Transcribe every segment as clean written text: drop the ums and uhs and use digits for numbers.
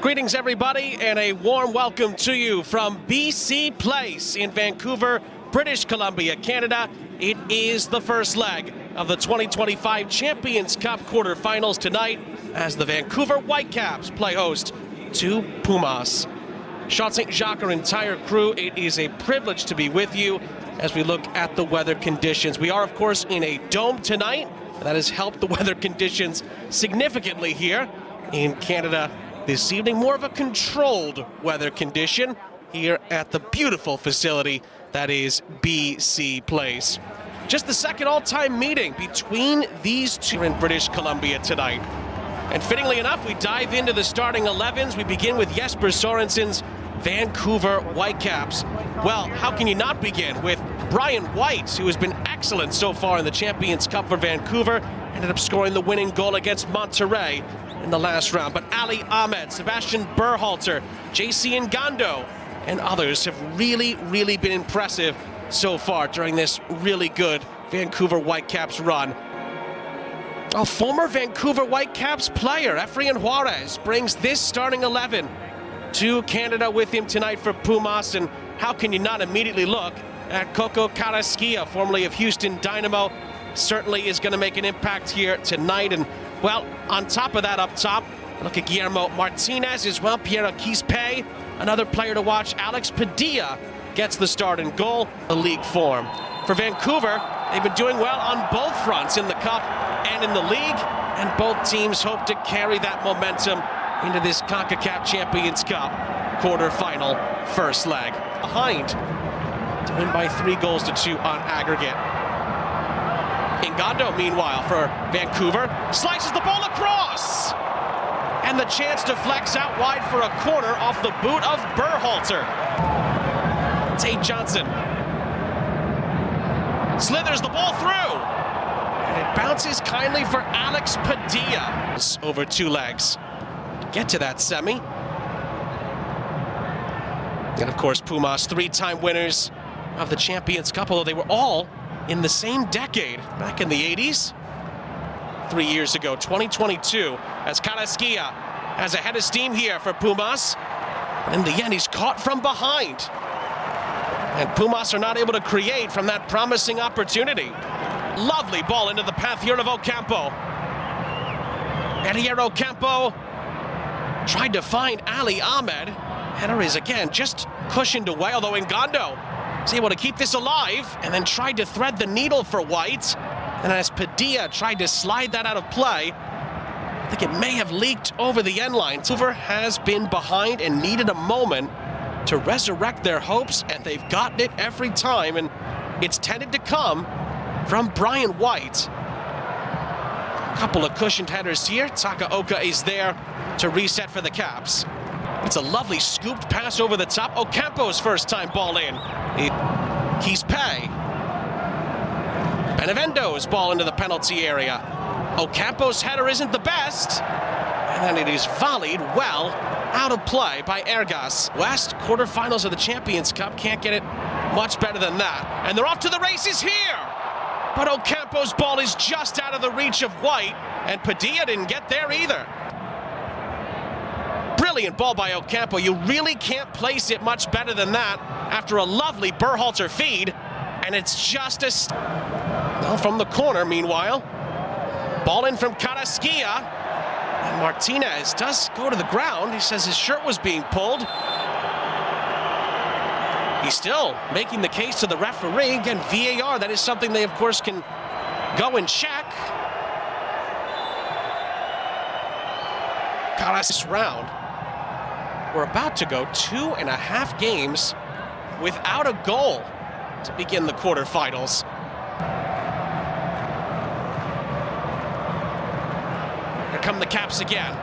Greetings, everybody, and a warm welcome to you from BC Place in Vancouver, British Columbia, Canada. It is the first leg of the 2025 Champions Cup quarterfinals tonight as the Vancouver Whitecaps play host to Pumas. Sean St. Jacques, our entire crew, it is a privilege to be with you as we look at the weather conditions. We are, of course, in a dome tonight, and that has helped the weather conditions significantly here in Canada this evening. More of a controlled weather condition here at the beautiful facility that is BC Place. Just the second all-time meeting between these two in British Columbia tonight. And fittingly enough, we dive into the starting 11s. We begin with Jesper Sorensen's Vancouver Whitecaps. Well, how can you not begin with Brian White, who has been excellent so far in the Champions Cup for Vancouver, ended up scoring the winning goal against Monterrey in the last round. But Ali Ahmed, Sebastian Berhalter, JC Ngando, and others have really been impressive so far during this really good Vancouver Whitecaps run. A former Vancouver Whitecaps player, Efrain Juarez, brings this starting 11 to Canada with him tonight for Pumas. And how can you not immediately look at Coco Carrasquilla, formerly of Houston Dynamo, certainly is going to make an impact here tonight. And well, on top of that, up top, look at Guillermo Martinez as well, Piero Quispe, another player to watch. Alex Padilla gets the start in goal, the league form. For Vancouver, they've been doing well on both fronts in the Cup and in the league, and both teams hope to carry that momentum into this Concacaf Champions Cup quarterfinal first leg. Behind to win by 3-2 on aggregate. Ngando, meanwhile, for Vancouver, slices the ball across! And the chance to flex out wide for a corner off the boot of Berhalter. Tate Johnson slithers the ball through. And it bounces kindly for Alex Padilla. Over 2 legs to get to that semi. And of course, Pumas, 3-time winners of the Champions Cup, although they were all in the same decade, back in the 80s. 3 years ago, 2022, as Carrasquilla has a head of steam here for Pumas. In the end, he's caught from behind. And Pumas are not able to create from that promising opportunity. Lovely ball into the path here of Ocampo. Edier Ocampo tried to find Ali Ahmed. Header is again just cushioned away, although Ngando is able to keep this alive and then tried to thread the needle for White. And as Padilla tried to slide that out of play, I think it may have leaked over the end line. Vancouver has been behind and needed a moment to resurrect their hopes, and they've gotten it every time, and it's tended to come from Brian White. A couple of cushioned headers here. Takaoka is there to reset for the Caps. It's a lovely scooped pass over the top. Ocampo's first time ball in. Quispe. Benevendo's ball into the penalty area. Ocampo's header isn't the best. And then it is volleyed well out of play by Ergas. West quarterfinals of the Champions Cup. Can't get it much better than that. And they're off to the races here. But Ocampo's ball is just out of the reach of White. And Padilla didn't get there either. Brilliant ball by Ocampo. You really can't place it much better than that after a lovely Berhalter feed. And it's just a... Well, from the corner, meanwhile. Ball in from Carrasquilla. And Martinez does go to the ground. He says his shirt was being pulled. He's still making the case to the referee. Again, VAR, that is something they, of course, can go and check. This round, we're about to go 2.5 games without a goal to begin the quarterfinals. Here come the Caps again.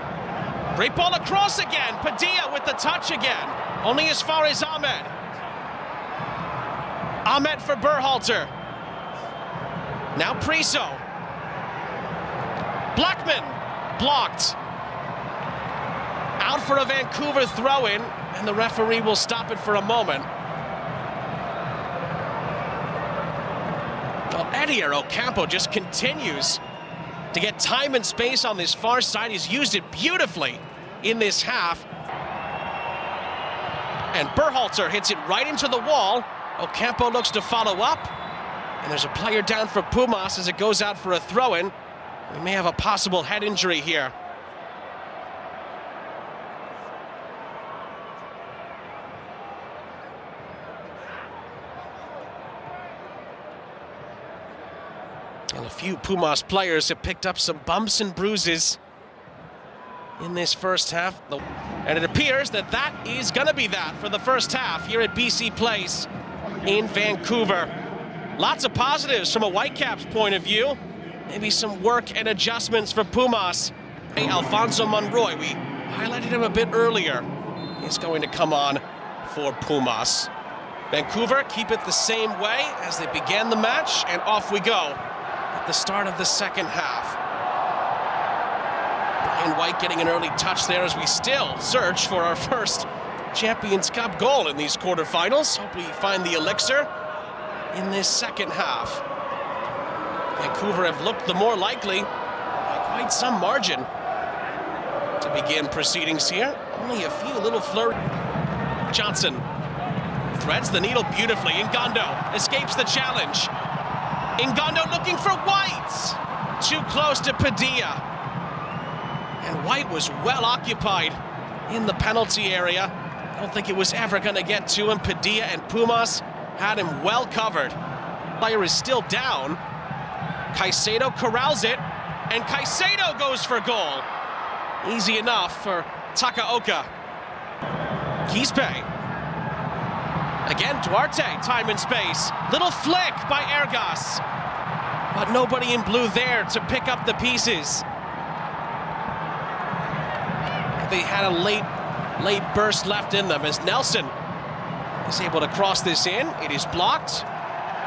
Great ball across again. Padilla with the touch again. Only as far as Ahmed. Ahmed for Berhalter. Now Priso. Blackman blocked. Out for a Vancouver throw-in, and the referee will stop it for a moment. Well, Edier Ocampo just continues to get time and space on this far side. He's used it beautifully in this half. And Berhalter hits it right into the wall. Ocampo looks to follow up. And there's a player down for Pumas as it goes out for a throw-in. We may have a possible head injury here. And a few Pumas players have picked up some bumps and bruises in this first half. And it appears that that is going to be that for the first half here at BC Place in Vancouver. Lots of positives from a Whitecaps point of view. Maybe some work and adjustments for Pumas. Hey, Alfonso Monroy, we highlighted him a bit earlier. He's going to come on for Pumas. Vancouver keep it the same way as they began the match, and off we go at the start of the second half. Brian White getting an early touch there as we still search for our first Champions Cup goal in these quarterfinals. Hope we find the elixir in this second half. Vancouver have looked the more likely by quite some margin to begin proceedings here. Only a few little flurries. Johnson threads the needle beautifully. Ngondo escapes the challenge. Ngondo looking for White. Too close to Padilla. And White was well occupied in the penalty area. I don't think it was ever going to get to him. Padilla and Pumas had him well covered. Player is still down. Caicedo corrals it, and Caicedo goes for goal. Easy enough for Takaoka. Quispe. Again, Duarte, time and space. Little flick by Ergas. But nobody in blue there to pick up the pieces. They had a late burst left in them as Nelson is able to cross this in. It is blocked.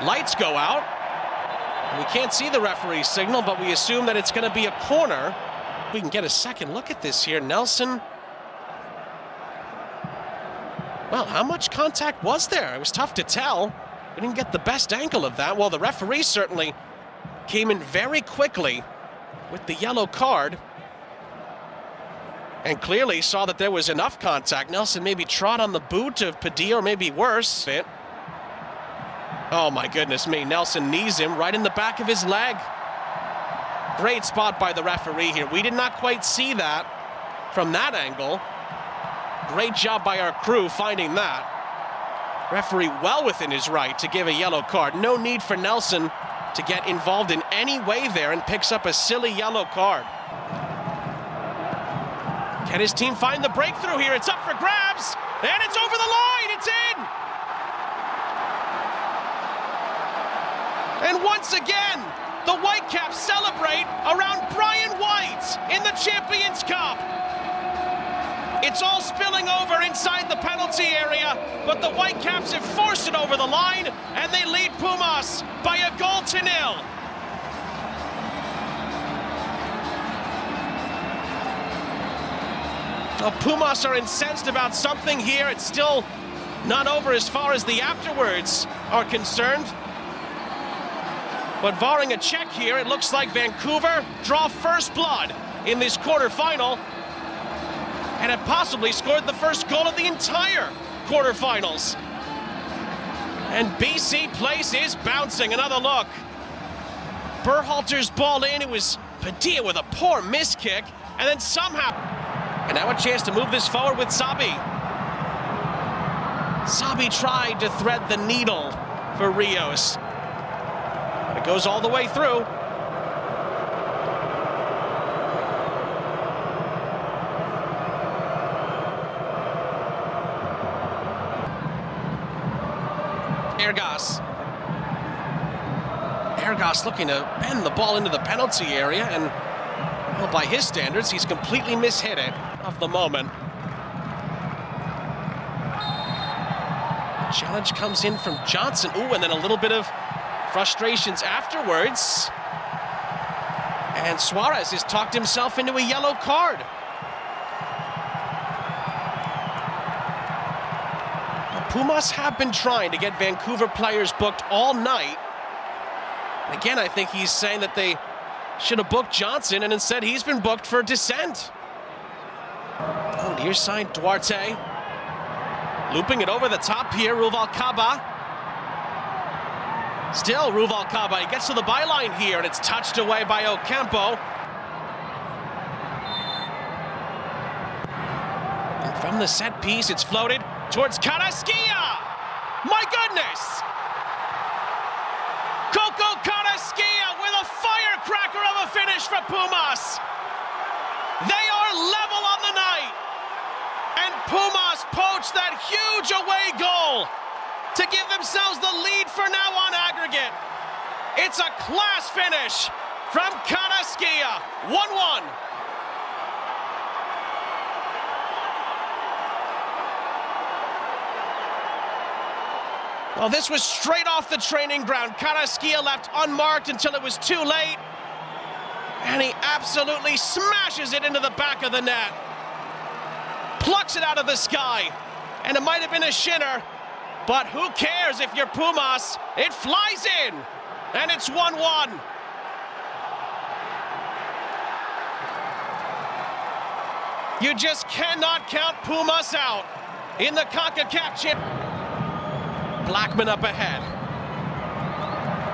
Lights go out. We can't see the referee's signal, but we assume that it's going to be a corner. We can get a second look at this here. Nelson. Well, how much contact was there? It was tough to tell. We didn't get the best angle of that. Well, the referee certainly came in very quickly with the yellow card and clearly saw that there was enough contact. Nelson maybe trod on the boot of Padilla, or maybe worse. Oh my goodness me, Nelson knees him right in the back of his leg. Great spot by the referee here. We did not quite see that from that angle. Great job by our crew finding that. Referee well within his right to give a yellow card. No need for Nelson to get involved in any way there, and picks up a silly yellow card. Can his team find the breakthrough here? It's up for grabs, and it's over the line, it's in! And once again, the Whitecaps celebrate around Brian White in the Champions Cup. It's all spilling over inside the penalty area, but the Whitecaps have forced it over the line, and they lead Pumas by 1-0. Well, Pumas are incensed about something here. It's still not over as far as the afterwards are concerned. But barring a check here, it looks like Vancouver draw first blood in this quarterfinal and have possibly scored the first goal of the entire quarterfinals. And BC Place is bouncing. Another look. Berhalter's ball in. It was Padilla with a poor miss kick, and then somehow... And now a chance to move this forward with Sabi. Sabi tried to thread the needle for Rios. But it goes all the way through. Ergas looking to bend the ball into the penalty area, and well, by his standards, he's completely mishit it of the moment. Challenge comes in from Johnson. Ooh, and then a little bit of frustrations afterwards. And Suarez has talked himself into a yellow card. Now, Pumas have been trying to get Vancouver players booked all night. And again, I think he's saying that they should have booked Johnson, and instead he's been booked for dissent. Oh, near side Duarte. Looping it over the top here, Ruvalcaba. Still Ruvalcaba, he gets to the byline here, and it's touched away by Ocampo. And from the set piece, it's floated towards Carrasquilla. My goodness! Carrasquilla with a firecracker of a finish for Pumas. They are level on the night. And Pumas poach that huge away goal to give themselves the lead for now on aggregate. It's a class finish from Carrasquilla, 1-1. Well, this was straight off the training ground. Carrasquilla left unmarked until it was too late. And he absolutely smashes it into the back of the net. Plucks it out of the sky. And it might have been a shinner, but who cares if you're Pumas? It flies in, and it's 1-1. You just cannot count Pumas out in the Concacaf Championship. Blackman up ahead.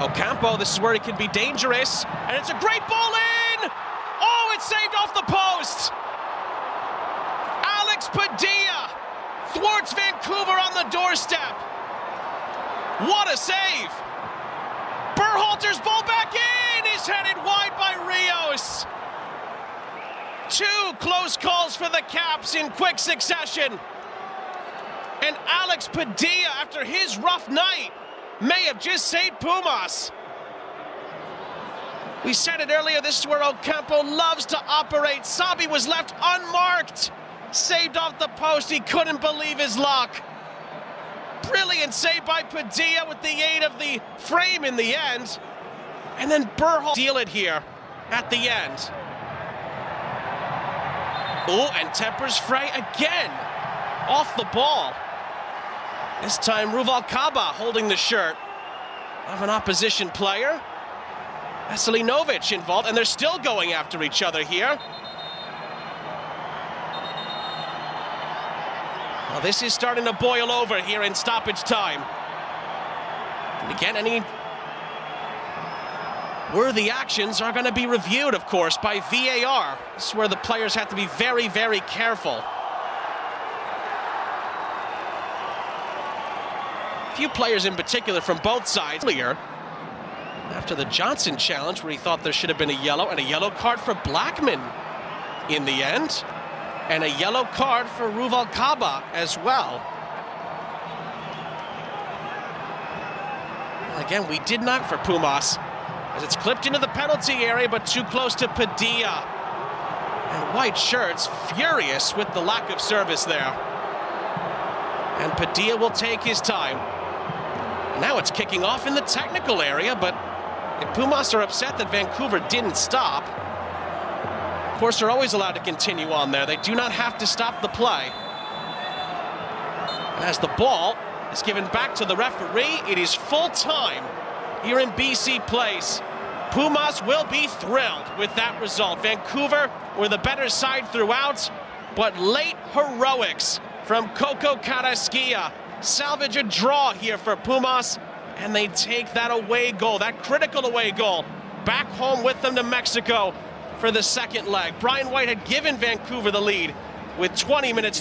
Ocampo, this is where he can be dangerous, and it's a great ball in! Oh, it's saved off the post! Alex Padilla thwarts Vancouver on the doorstep. What a save! Berhalter's ball back in is headed wide by Rios. Two close calls for the Caps in quick succession. And Alex Padilla, after his rough night, may have just saved Pumas. We said it earlier, this is where Ocampo loves to operate. Sabi was left unmarked. Saved off the post, he couldn't believe his luck. Brilliant save by Padilla with the aid of the frame in the end. And then Berhalter deal it here at the end. Oh, and tempers fray again. Off the ball. This time Ruvalcaba holding the shirt of an opposition player. Veselinovic involved, and they're still going after each other here. Well, this is starting to boil over here in stoppage time. And again, any worthy actions are going to be reviewed, of course, by VAR. This is where the players have to be very, very careful. A few players in particular from both sides earlier, after the Johnson challenge, where he thought there should have been a yellow card for Blackman in the end. And a yellow card for Ruvalcaba as well. Again, we did not for Pumas, as it's clipped into the penalty area, but too close to Padilla. And white shirts furious with the lack of service there. And Padilla will take his time. Now it's kicking off in the technical area, but if Pumas are upset that Vancouver didn't stop, of course, they're always allowed to continue on there. They do not have to stop the play. And as the ball is given back to the referee, it is full time here in BC Place. Pumas will be thrilled with that result. Vancouver were the better side throughout, but late heroics from Carrasquilla salvage a draw here for Pumas, and they take that away goal, that critical away goal, back home with them to Mexico for the second leg. Brian White had given Vancouver the lead with 20 minutes